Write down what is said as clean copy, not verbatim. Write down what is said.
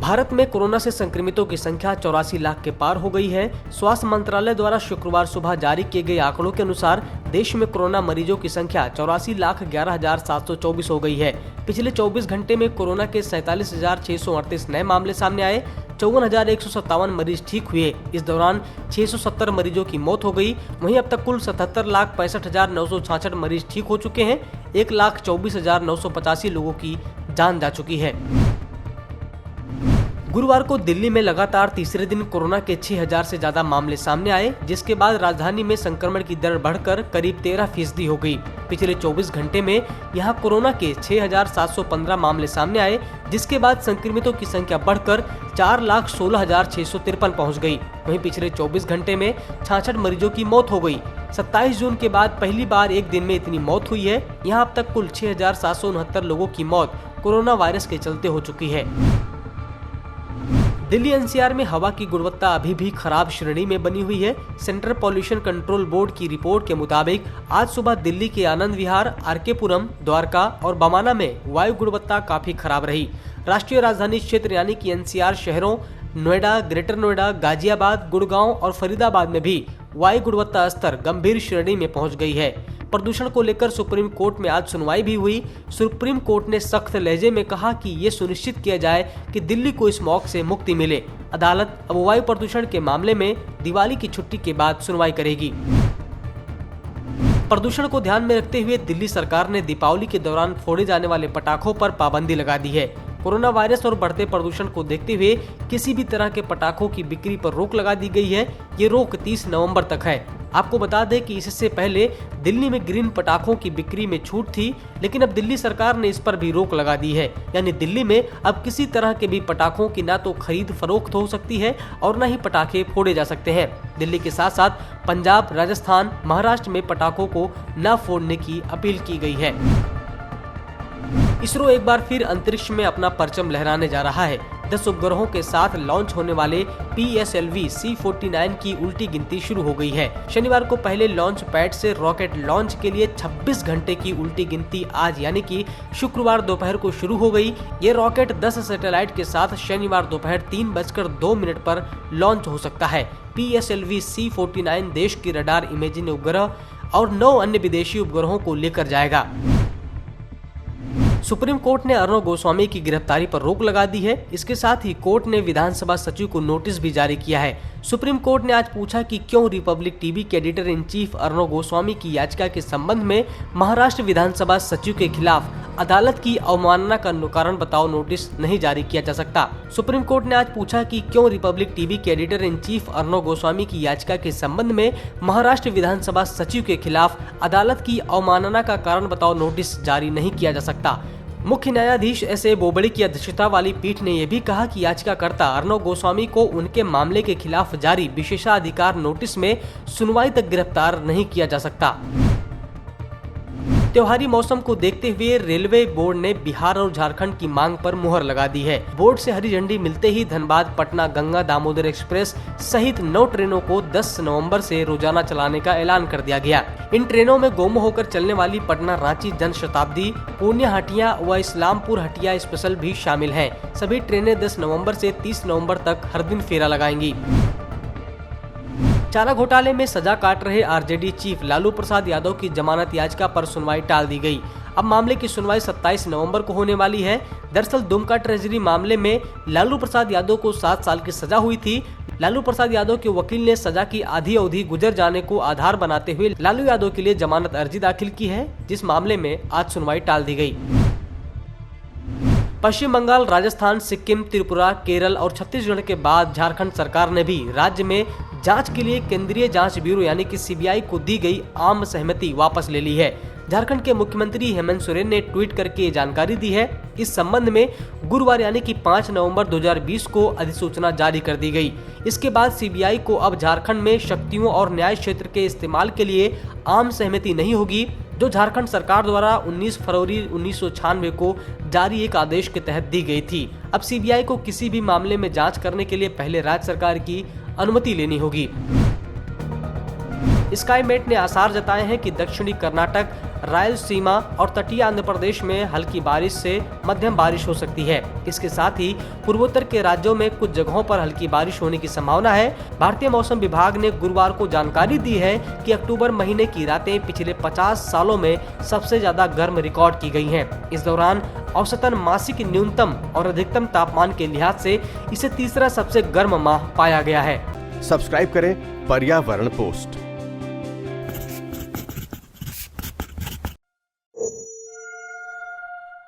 भारत में कोरोना से संक्रमितों की संख्या 84 लाख के पार हो गई है। स्वास्थ्य मंत्रालय द्वारा शुक्रवार सुबह जारी किए गए आंकड़ों के अनुसार देश में कोरोना मरीजों की संख्या 84,11,724 हो गई है। पिछले 24 घंटे में कोरोना के 47,638 नए मामले सामने आए। 54,157 मरीज ठीक हुए। इस दौरान 670 मरीजों की मौत हो गई। वहीं अब तक कुल 77,65,966 मरीज ठीक हो चुके हैं। 1,24,985 लोगों की जान जा चुकी है। गुरुवार को दिल्ली में लगातार तीसरे दिन कोरोना के 6,000 से ज्यादा मामले सामने आए, जिसके बाद राजधानी में संक्रमण की दर बढ़कर करीब 13% हो गई। पिछले 24 घंटे में यहां कोरोना के 6,715 मामले सामने आए, जिसके बाद संक्रमितों की संख्या बढ़कर 4,16,653 पहुंच गई। वहीं पिछले 24 घंटे में 66 मरीजों की मौत हो गई। 27 जून के बाद पहली बार एक दिन में इतनी मौत हुई है। यहाँ अब तक कुल 6,769 लोगों की मौत कोरोना वायरस के चलते हो चुकी है। दिल्ली एनसीआर में हवा की गुणवत्ता अभी भी खराब श्रेणी में बनी हुई है। सेंट्रल पॉल्यूशन कंट्रोल बोर्ड की रिपोर्ट के मुताबिक आज सुबह दिल्ली के आनंद विहार, आरकेपुरम, द्वारका और बमाना में वायु गुणवत्ता काफी खराब रही। राष्ट्रीय राजधानी क्षेत्र यानी कि एनसीआर शहरों नोएडा, ग्रेटर नोएडा, गाजियाबाद, गुड़गांव और फरीदाबाद में भी वायु गुणवत्ता स्तर गंभीर श्रेणी में पहुंच गई है। प्रदूषण को लेकर सुप्रीम कोर्ट में आज सुनवाई भी हुई। सुप्रीम कोर्ट ने सख्त लहजे में कहा कि ये सुनिश्चित किया जाए कि दिल्ली को स्मॉग से मुक्ति मिले। अदालत अब वायु प्रदूषण के मामले में दिवाली की छुट्टी के बाद सुनवाई करेगी। प्रदूषण को ध्यान में रखते हुए दिल्ली सरकार ने दीपावली के दौरान फोड़े जाने वाले पटाखों पर पाबंदी लगा दी है। कोरोना वायरस और बढ़ते प्रदूषण को देखते हुए किसी भी तरह के पटाखों की बिक्री पर रोक लगा दी गई है। ये रोक 30 नवंबर तक है। आपको बता दें कि इससे पहले दिल्ली में ग्रीन पटाखों की बिक्री में छूट थी, लेकिन अब दिल्ली सरकार ने इस पर भी रोक लगा दी है। यानी दिल्ली में अब किसी तरह के भी पटाखों की ना तो खरीद फरोख्त हो सकती है और न ही पटाखे फोड़े जा सकते हैं। दिल्ली के साथ साथ पंजाब, राजस्थान, महाराष्ट्र में पटाखों को न फोड़ने की अपील की गई है। इसरो एक बार फिर अंतरिक्ष में अपना परचम लहराने जा रहा है। 10 उपग्रहों के साथ लॉन्च होने वाले PSLV C49 की उल्टी गिनती शुरू हो गई है। शनिवार को पहले लॉन्च पैड से रॉकेट लॉन्च के लिए 26 घंटे की उल्टी गिनती आज यानी कि शुक्रवार दोपहर को शुरू हो गई। ये रॉकेट 10 सैटेलाइट के साथ शनिवार दोपहर 3:02 पर लॉन्च हो सकता है। PSLV C49 देश की रडार इमेजिंग उपग्रह और 9 अन्य विदेशी उपग्रहों को लेकर जाएगा। सुप्रीम कोर्ट ने अर्णव गोस्वामी की गिरफ्तारी पर रोक लगा दी है। इसके साथ ही कोर्ट ने विधानसभा सचिव को नोटिस भी जारी किया है। सुप्रीम कोर्ट ने आज पूछा कि क्यों रिपब्लिक टीवी के editor in chief Arnab Goswami की याचिका के संबंध में महाराष्ट्र विधानसभा सचिव के खिलाफ अदालत की अवमानना का कारण बताओ नोटिस नहीं जारी किया जा सकता। सुप्रीम कोर्ट ने आज पूछा कि क्यों रिपब्लिक टीवी के editor in chief Arnab Goswami की याचिका के संबंध में महाराष्ट्र विधानसभा सचिव के खिलाफ अदालत की अवमानना का कारण बताओ नोटिस जारी नहीं किया जा सकता। मुख्य न्यायाधीश एस ए बोबड़े की अध्यक्षता वाली पीठ ने यह भी कहा कि याचिकाकर्ता अर्णव गोस्वामी को उनके मामले के खिलाफ जारी विशेषाधिकार नोटिस में सुनवाई तक गिरफ्तार नहीं किया जा सकता। त्योहारी मौसम को देखते हुए रेलवे बोर्ड ने बिहार और झारखंड की मांग पर मुहर लगा दी है। बोर्ड से हरी झंडी मिलते ही धनबाद पटना गंगा दामोदर एक्सप्रेस सहित 9 ट्रेनों को 10 नवंबर से रोजाना चलाने का ऐलान कर दिया गया। इन ट्रेनों में गोमो होकर चलने वाली पटना रांची जन शताब्दी, पूर्णिया हटिया व इस्लामपुर हटिया स्पेशल भी शामिल हैं। सभी ट्रेनें 10 नवंबर से 30 नवंबर तक हर दिन फेरा लगाएंगी। चारा घोटाले में सजा काट रहे आरजेडी चीफ लालू प्रसाद यादव की जमानत याचिका पर सुनवाई टाल दी गई। अब मामले की सुनवाई 27 नवंबर को होने वाली है। दरअसल दुमका ट्रेजरी मामले में लालू प्रसाद यादव को 7 साल की सजा हुई थी। लालू प्रसाद यादव के वकील ने सजा की आधी अवधि गुजर जाने को आधार बनाते हुए लालू यादव के लिए जमानत अर्जी दाखिल की है, जिस मामले में आज सुनवाई टाल दी गई। पश्चिम बंगाल, राजस्थान, सिक्किम, त्रिपुरा, केरल और छत्तीसगढ़ के बाद झारखंड सरकार ने भी राज्य में जांच के लिए केंद्रीय जांच ब्यूरो यानी कि CBI को दी गई आम सहमति वापस ले ली है। झारखंड के मुख्यमंत्री हेमंत सोरेन ने ट्वीट करके ये जानकारी दी है। इस संबंध में गुरुवार यानी कि 5 नवंबर 2020 को अधिसूचना जारी कर दी गई। इसके बाद CBI को अब झारखंड में शक्तियों और न्याय क्षेत्र के इस्तेमाल के लिए आम सहमति नहीं होगी, जो झारखंड सरकार द्वारा 19 फरवरी 1996 को जारी एक आदेश के तहत दी गई थी। अब CBI को किसी भी मामले में जांच करने के लिए पहले राज्य सरकार की अनुमति लेनी होगी। स्काईमेट ने आसार जताए हैं कि दक्षिणी कर्नाटक, रायलसीमा और तटीय आंध्र प्रदेश में हल्की बारिश से मध्यम बारिश हो सकती है। इसके साथ ही पूर्वोत्तर के राज्यों में कुछ जगहों पर हल्की बारिश होने की संभावना है। भारतीय मौसम विभाग ने गुरुवार को जानकारी दी है कि अक्टूबर महीने की रातें पिछले 50 सालों में सबसे ज्यादा गर्म रिकॉर्ड की गई हैं। इस दौरान औसतन मासिक न्यूनतम और अधिकतम तापमान के लिहाज से इसे तीसरा सबसे गर्म माह पाया गया है। सब्सक्राइब करें पर्यावरण पोस्ट।